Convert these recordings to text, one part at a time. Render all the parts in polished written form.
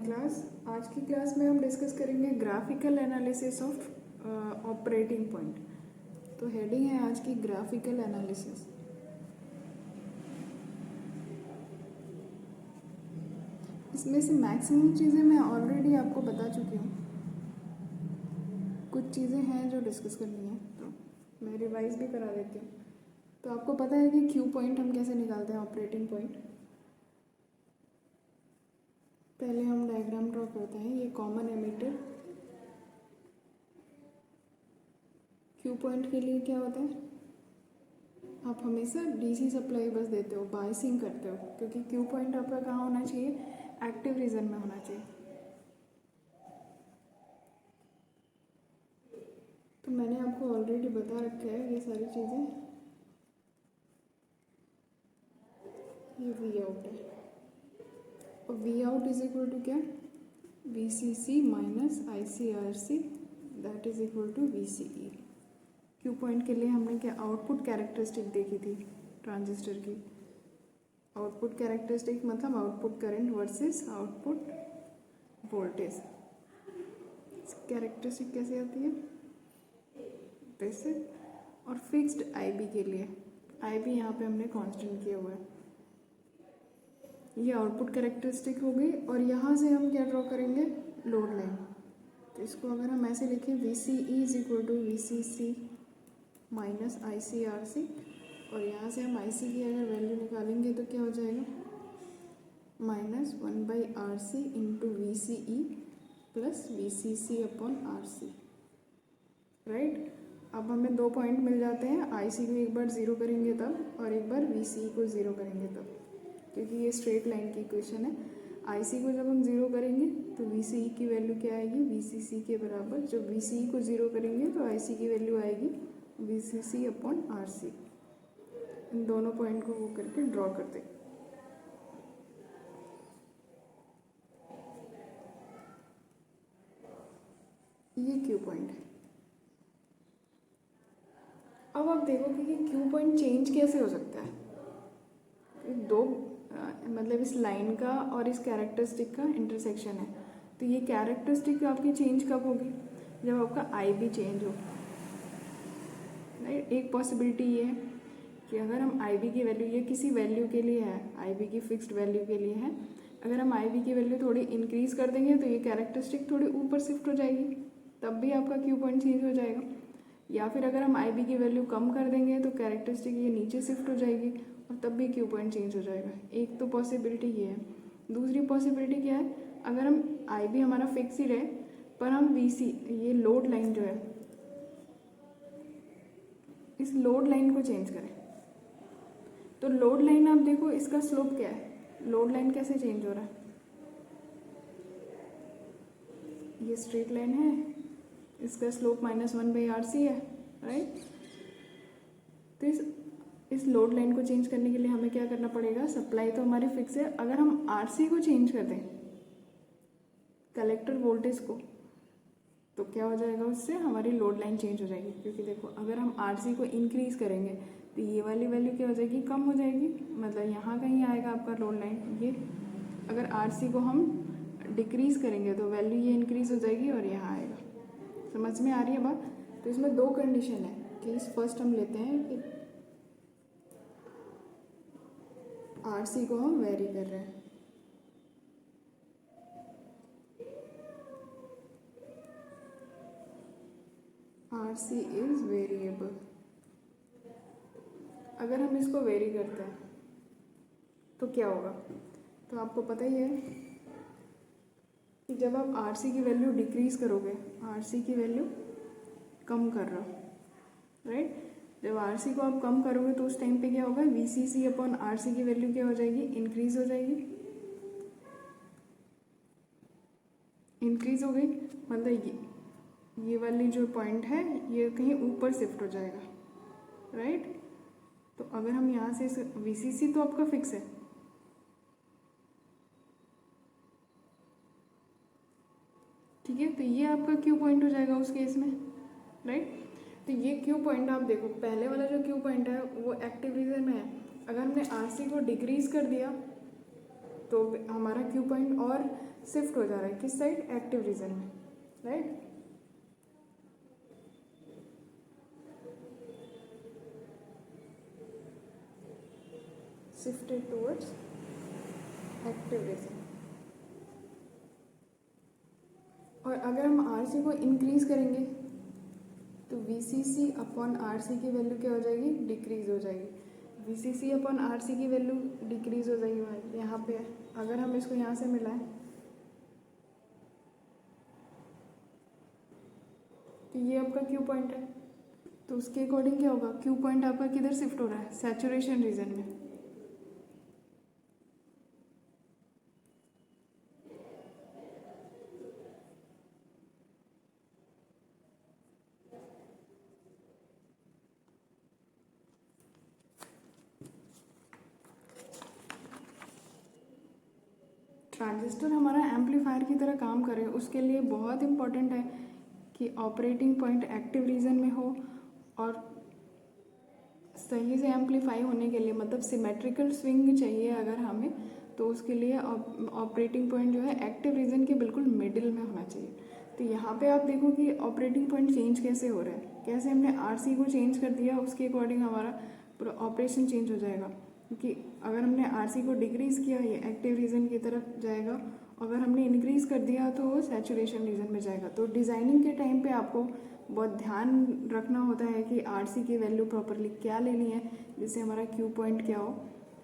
Class. आज की class में हम डिस्कस करेंगे graphical analysis of operating point. तो हेडिंग है आज की ग्राफिकल एनालिसिस। इसमें से मैक्सिमम चीज़ें मैं ऑलरेडी आपको बता चुकी हूँ, कुछ चीज़ें हैं जो डिस्कस करनी है तो मैं रिवाइज भी करा देती हूँ। तो आपको पता है कि क्यू पॉइंट हम कैसे निकालते हैं, ऑपरेटिंग पॉइंट। पहले हम डायग्राम ड्रॉ करते हैं। ये कॉमन एमिटर क्यू पॉइंट के लिए क्या होता है, आप हमेशा डीसी सप्लाई बस देते हो, बायसिंग करते हो, क्योंकि क्यू पॉइंट आपका कहाँ होना चाहिए, एक्टिव रीजन में होना चाहिए। तो मैंने आपको ऑलरेडी बता रखा है ये सारी चीज़ें। ये वी आउट है और V out is equal to क्या, V C C minus I C R C, that is equal to V C E. Q point के लिए हमने क्या आउटपुट कैरेक्टरिस्टिक देखी थी ट्रांजिस्टर की। आउटपुट कैरेक्टरिस्टिक मतलब output current versus output voltage. Characteristic कैसे आती है वैसे। और फिक्स्ड आईबी के लिए, आईबी यहाँ पे हमने कांस्टेंट किया हुआ है। ये आउटपुट कैरेक्टरिस्टिक हो गई और यहाँ से हम क्या ड्रॉ करेंगे, लोड लाइन। तो इसको अगर हम ऐसे लिखें, V C E is equal to V C C minus I C R C, और यहाँ से हम आई सी की अगर वैल्यू निकालेंगे तो क्या हो जाएगा, minus 1/RC into V C E plus V C C upon R C. Right, अब हमें दो पॉइंट मिल जाते हैं। आई सी को एक बार ज़ीरो करेंगे तब, और एक बार वी सी को ज़ीरो करेंगे तब, क्योंकि ये स्ट्रेट लाइन की इक्वेशन है। आई सी को जब हम ज़ीरो करेंगे तो वी सी ई की वैल्यू क्या आएगी, वी सी सी के बराबर। जब वी सी ई को ज़ीरो करेंगे तो आई सी की वैल्यू आएगी V C C upon R C. इन दोनों पॉइंट को वो करके ड्रॉ करते। ये क्यू पॉइंट है। अब आप देखोगे कि क्यू पॉइंट चेंज कैसे हो सकता है। दो मतलब इस लाइन का और इस कैरेक्टरिस्टिक का इंटरसेक्शन है। तो ये कैरेक्टरिस्टिक आपकी चेंज कब होगी, जब आपका आई भी चेंज हो। राइट, एक पॉसिबिलिटी ये है कि अगर हम आई बी की वैल्यू, ये किसी वैल्यू के लिए है, आई बी की फिक्स्ड वैल्यू के लिए है, अगर हम आई बी की वैल्यू थोड़ी इंक्रीज कर देंगे तो ये कैरेक्टरिस्टिक थोड़ी ऊपर शिफ्ट हो जाएगी, तब भी आपका क्यू पॉइंट चेंज हो जाएगा। या फिर अगर हम आई बी की वैल्यू कम कर देंगे तो कैरेक्टरिस्टिक ये नीचे शिफ्ट हो जाएगी और तब भी क्यू पॉइंट चेंज हो जाएगा। एक तो पॉसिबिलिटी ये है। दूसरी पॉसिबिलिटी क्या है, अगर हम आई बी हमारा फिक्स ही रहे पर हम वी सी, ये लोड लाइन जो है, इस लोड लाइन को चेंज करें। तो लोड लाइन आप देखो, इसका स्लोप क्या है, लोड लाइन कैसे चेंज हो रहा है, ये स्ट्रेट लाइन है, इसका स्लोप -1/RC है। राइट, तो इस लोड लाइन को चेंज करने के लिए हमें क्या करना पड़ेगा, सप्लाई तो हमारी फिक्स है, अगर हम RC को चेंज कर दें, कलेक्टर वोल्टेज को, तो क्या हो जाएगा, उससे हमारी लोड लाइन चेंज हो जाएगी। क्योंकि देखो, अगर हम RC को इंक्रीज करेंगे तो ये वाली वैल्यू क्या हो जाएगी, कम हो जाएगी, मतलब यहाँ कहीं आएगा आपका लोड लाइन। ये अगर RC को हम डिक्रीज करेंगे तो वैल्यू ये इंक्रीज हो जाएगी और यहाँ आएगा। समझ में आ रही है बात। तो इसमें दो कंडीशन है कि फर्स्ट हम लेते हैं कि RC को हम वेरी कर रहे हैं, RC इज वेरिएबल। अगर हम इसको वेरी करते हैं तो क्या होगा, तो आपको पता ही है कि जब आप RC की वैल्यू डिक्रीज करोगे, RC की वैल्यू कम कर रहे हो, राइट, जब RC को आप कम करोगे तो उस टाइम पे क्या होगा, VCC अपॉन RC की वैल्यू क्या हो जाएगी, इंक्रीज हो जाएगी। इंक्रीज हो गई मतलब ये वाली जो पॉइंट है ये कहीं ऊपर शिफ्ट हो जाएगा। राइट, तो अगर हम यहाँ से VCC तो आपका फिक्स है, ठीक है, तो ये आपका क्यू पॉइंट हो जाएगा उस केस में। राइट, तो ये क्यू पॉइंट आप देखो, पहले वाला जो क्यू पॉइंट है वो एक्टिव रीजन में है। अगर हमने RC को डिक्रीज कर दिया तो हमारा क्यू पॉइंट और शिफ्ट हो जा रहा है किस साइड, एक्टिव रीजन में, right. Shifted towards active region. और अगर हम आरसी को इंक्रीज करेंगे तो वीसीसी अपॉन आरसी की वैल्यू क्या हो जाएगी, डिक्रीज हो जाएगी। वीसीसी अपॉन आरसी की वैल्यू डिक्रीज हो जाएगी भाई, यहाँ पे अगर हम इसको यहाँ से मिलाएं तो ये आपका क्यू पॉइंट है, तो उसके अकॉर्डिंग क्या होगा, क्यू पॉइंट आपका किधर शिफ्ट हो रहा है, सैचुरेशन रीजन में। ट्रांजिस्टर हमारा एम्पलीफायर की तरह काम करे, उसके लिए बहुत इम्पॉर्टेंट है कि ऑपरेटिंग पॉइंट एक्टिव रीजन में हो और सही से एम्पलीफाई होने के लिए, मतलब सिमेट्रिकल स्विंग चाहिए अगर हमें, तो उसके लिए ऑपरेटिंग पॉइंट जो है एक्टिव रीजन के बिल्कुल मिडिल में होना चाहिए। तो यहाँ पे आप देखो कि ऑपरेटिंग पॉइंट चेंज कैसे हो रहा है, कैसे हमने आरसी को चेंज कर दिया, उसके अकॉर्डिंग हमारा पूरा ऑपरेशन चेंज हो जाएगा। क्योंकि अगर हमने आरसी को डिक्रीज़ किया ये एक्टिव रीजन की तरफ जाएगा, अगर हमने इंक्रीज़ कर दिया तो वो सैचुरेशन रीजन में जाएगा। तो डिज़ाइनिंग के टाइम पे आपको बहुत ध्यान रखना होता है कि आरसी की वैल्यू प्रॉपरली क्या लेनी है, जिससे हमारा क्यू पॉइंट क्या हो,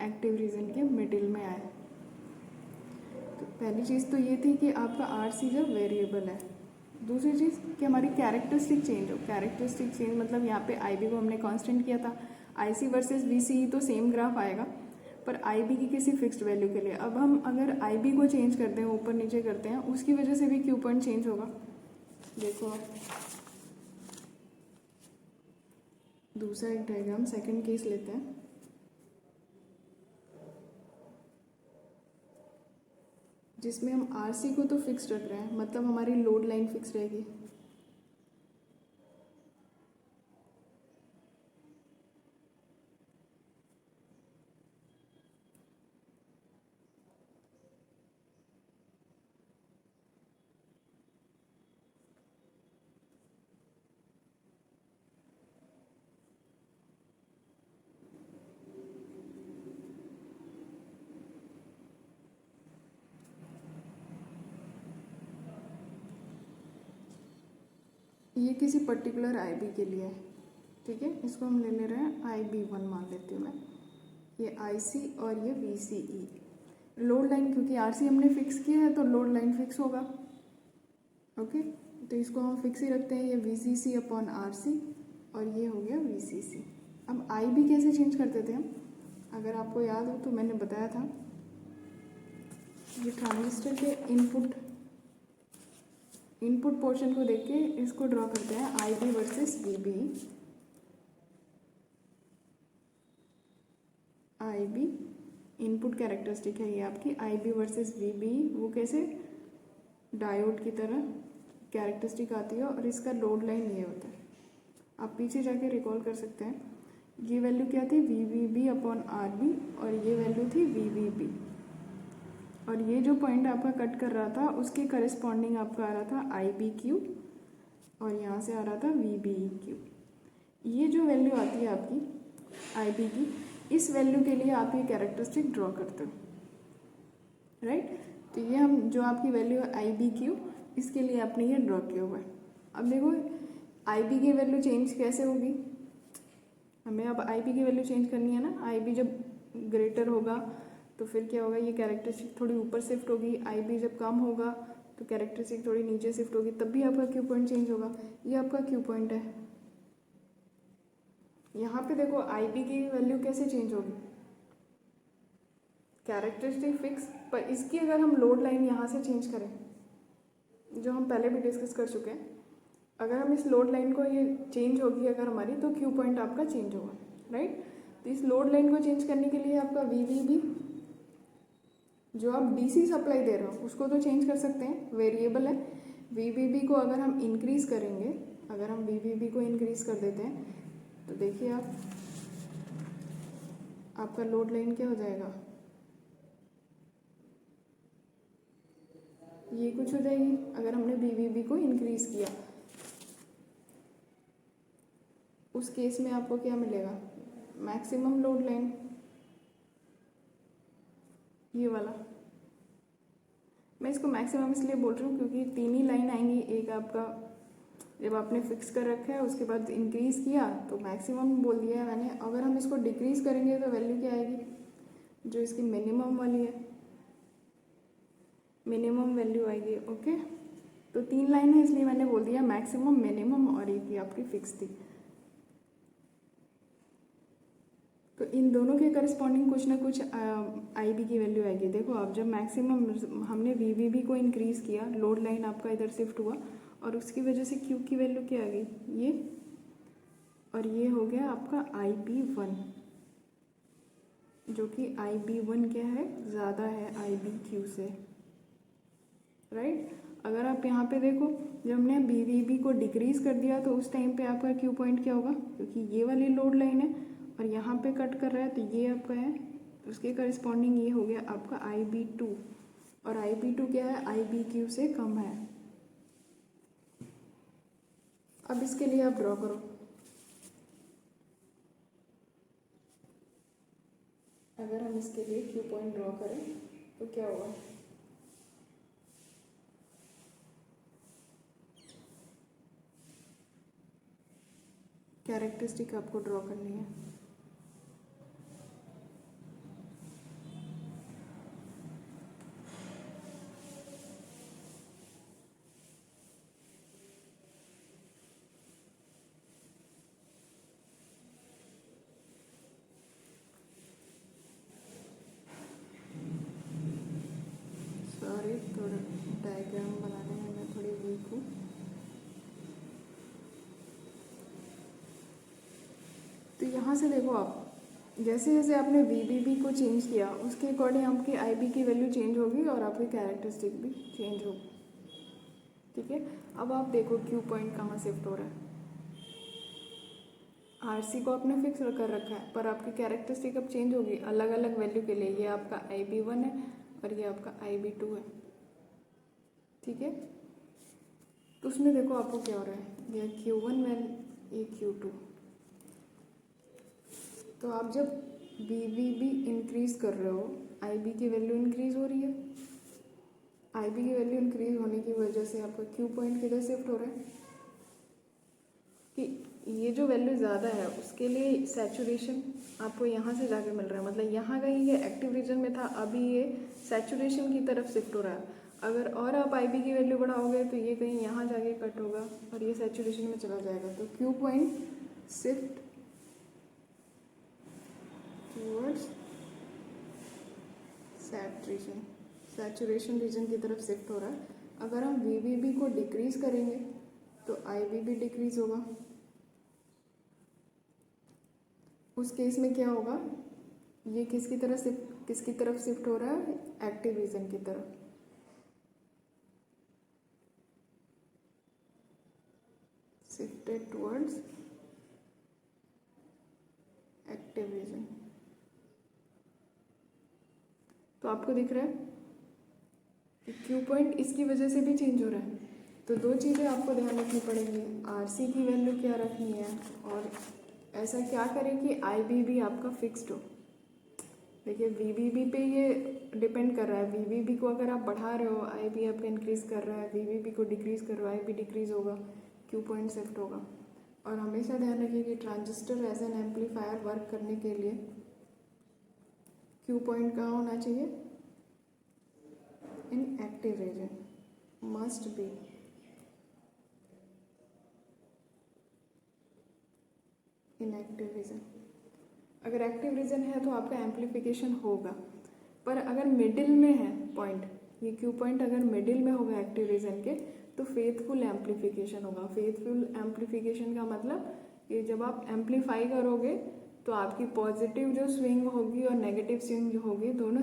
एक्टिव रीजन के मिडिल में आए। तो पहली चीज़ तो ये थी कि आपका आरसी जो वेरिएबल है। दूसरी चीज़ कि हमारी कैरेक्टरिस्टिक चेंज हो। कैरेक्टरिस्टिक चेंज मतलब यहाँ पे आई बी को हमने कांस्टेंट किया था, आई सी वर्सेज वी सी तो सेम ग्राफ आएगा, पर आई बी की किसी फिक्स्ड वैल्यू के लिए। अब हम अगर आई बी को चेंज करते हैं, ऊपर नीचे करते हैं, उसकी वजह से भी क्यू पॉइंट चेंज होगा। देखो आप दूसरा एक डायग्राम, सेकंड केस लेते हैं। जिसमें हम आरसी को तो फिक्स रख रहे हैं, मतलब हमारी लोड लाइन फिक्स रहेगी। ये किसी पर्टिकुलर आई बी के लिए है, ठीक है। इसको हम ले रहे हैं आई बी वन मान लेती हूँ मैं, ये आई सी और ये V C E. Load line क्योंकि आर सी हमने फिक्स किया है तो लोड लाइन फिक्स होगा, ओके। तो इसको हम फिक्स ही रखते हैं, ये V C C upon R C और ये हो गया वी सी सी। अब आई बी कैसे चेंज करते थे हम, अगर आपको याद हो तो मैंने बताया था ये ट्रांजिस्टर के इनपुट पोर्शन को देख के इसको ड्रॉ करते हैं, I B versus V B. I B input characteristic है ये आपकी, I B versus V B, वो कैसे डायोड की तरह कैरेक्टरिस्टिक आती है और इसका लोड लाइन ये होता है। आप पीछे जाके रिकॉल कर सकते हैं, ये वैल्यू क्या थी, V V B upon R B, और ये वैल्यू थी वी वी बी। और ये जो पॉइंट आपका कट कर रहा था उसके करस्पॉन्डिंग आपका आ रहा था आई बी क्यू, और यहाँ से आ रहा था वी बी क्यू। ये जो वैल्यू आती है आपकी आई बी की, इस वैल्यू के लिए आप ये कैरेक्टरिस्टिक ड्रॉ करते हो, राइट। तो ये हम जो आपकी वैल्यू है आई बी क्यू, इसके लिए आपने ये ड्रॉ किया हुआ है। अब देखो आई बी की वैल्यू चेंज कैसे होगी, हमें अब आई बी की वैल्यू चेंज करनी है ना। आई बी जब ग्रेटर होगा तो फिर क्या होगा, ये कैरेक्टरिस्टिक थोड़ी ऊपर शिफ्ट होगी, आई बी जब कम होगा तो कैरेक्टरिस्टिक थोड़ी नीचे शिफ्ट होगी, तब भी आपका क्यू पॉइंट चेंज होगा। ये आपका क्यू पॉइंट है। यहाँ पे देखो आई बी की वैल्यू कैसे चेंज होगी, कैरेक्टरिस्टिक फिक्स, पर इसकी अगर हम लोड लाइन यहाँ से चेंज करें, जो हम पहले भी डिस्कस कर चुके हैं, अगर हम इस लोड लाइन को ये चेंज होगी अगर हमारी, तो क्यू पॉइंट आपका चेंज होगा, राइट। तो इस लोड लाइन को चेंज करने के लिए आपका वी वी बी, जो आप डीसी सप्लाई दे रहे हो उसको तो चेंज कर सकते हैं, वेरिएबल है। वी वी बी को अगर हम इंक्रीज करेंगे, अगर हम वी वी बी को इंक्रीज कर देते हैं तो देखिए आप, आपका लोड लाइन क्या हो जाएगा, ये कुछ हो जाएगी अगर हमने वीवीबी को इंक्रीज किया। उस केस में आपको क्या मिलेगा, मैक्सिमम लोड लाइन, ये वाला। मैं इसको मैक्सिमम इसलिए बोल रही हूँ क्योंकि तीन ही लाइन आएंगी। एक आपका जब आपने फिक्स कर रखा है उसके बाद इंक्रीज किया तो मैक्सिमम बोल दिया है मैंने। अगर हम इसको डिक्रीज करेंगे तो वैल्यू क्या आएगी, जो इसकी मिनिमम वाली है, मिनिमम वैल्यू आएगी। ओके, तो तीन लाइन है इसलिए मैंने बोल दिया मैक्सिमम, मिनिमम और एक ही आपकी फिक्स थी। तो इन दोनों के करस्पॉन्डिंग कुछ ना कुछ आई बी की वैल्यू आएगी। देखो आप जब मैक्सिमम हमने वी वी बी को इंक्रीज किया, लोड लाइन आपका इधर शिफ्ट हुआ और उसकी वजह से क्यू की वैल्यू क्या आ गई, ये, और ये हो गया आपका आई बी वन, जो कि आई बी वन क्या है, ज़्यादा है आई बी क्यू से, राइट। अगर आप यहाँ पे देखो जब हमने बी वी बी को डिक्रीज कर दिया तो उस टाइम पे आपका क्यू पॉइंट क्या होगा, क्योंकि ये वाली लोड लाइन है और यहाँ पे कट कर रहा है तो ये आपका है, उसके करस्पॉन्डिंग ये हो गया आपका आई बी टू, और आई बी टू क्या है, आई बी क्यू से कम है। अब इसके लिए आप ड्रॉ करो, अगर हम इसके लिए क्यू पॉइंट ड्रॉ करें तो क्या होगा, कैरेक्टरिस्टिक आपको ड्रॉ करनी है। सॉरी, थोड़ा डायग्राम बनाने में मैं थोड़ी वीक हूँ। तो यहाँ से देखो आप, जैसे जैसे आपने वी बी बी को चेंज किया उसके अकॉर्डिंग आपकी आई बी की वैल्यू चेंज होगी और आपकी कैरेक्टरिस्टिक भी चेंज होगी, ठीक है। अब आप देखो क्यू पॉइंट कहाँ शिफ्ट हो रहा है, आर सी को आपने फिक्स कर रखा है पर आपकी कैरेक्टरिस्टिक अब चेंज होगी अलग अलग वैल्यू के लिए। ये आपका आई बी वन है और ये आपका आई बी टू है, ठीक है। तो उसमें देखो आपको क्या हो रहा है, ये क्यू वन वैल, ये क्यू टू। तो आप जब वी वी बी इंक्रीज कर रहे हो आई बी की वैल्यू इंक्रीज हो रही है, आई बी की वैल्यू इंक्रीज होने की वजह से आपका क्यू पॉइंट किधर शिफ्ट हो रहा है, कि ये जो वैल्यू ज़्यादा है उसके लिए सैचुरेशन आपको यहाँ से जाके मिल रहा है, मतलब यहाँ कहीं ये एक्टिव रीजन में था, अभी ये सैचुरेशन की तरफ शिफ्ट हो रहा है। अगर और आप आई बी की वैल्यू बढ़ाओगे तो ये कहीं यहाँ जाके कट होगा और ये सैचुरेशन में चला जाएगा। तो Q point shift towards saturation, saturation region की तरफ शिफ्ट हो रहा है। अगर हम वी वी बी को डिक्रीज करेंगे तो आई बी भी डिक्रीज होगा। उस केस में क्या होगा, ये किसकी तरफ शिफ्ट हो रहा है, एक्टिव रीजन की तरफ। Shifted towards active region. तो आपको दिख रहा है कि क्यू पॉइंट इसकी वजह से भी चेंज हो रहा है। तो दो चीज़ें आपको ध्यान रखनी पड़ेंगी, आरसी की वैल्यू क्या रखनी है और ऐसा क्या करें कि आई बी भी आपका फिक्स्ड हो। देखिए वी बी बी पे ये डिपेंड कर रहा है, वी बी बी को अगर आप बढ़ा रहे हो आई बी आपका इंक्रीज कर रहा है, वी बी बी को डिक्रीज कर रहे हो आई बी डिक्रीज होगा, क्यू पॉइंट शिफ्ट होगा। और हमेशा ध्यान रखिए कि transistor as an amplifier work करने के लिए क्यू पॉइंट कहाँ होना चाहिए, in active region, must be. In active region, अगर एक्टिव रीजन है तो आपका एम्पलीफिकेशन होगा, पर अगर मिडिल में है पॉइंट, ये क्यू पॉइंट अगर मिडिल में होगा एक्टिव रीजन के तो फेथफुल एम्पलीफिकेशन होगा। फेथफुल एम्पलीफिकेशन का मतलब कि जब आप एम्पलीफाई करोगे तो आपकी पॉजिटिव जो स्विंग होगी और नेगेटिव स्विंग जो होगी दोनों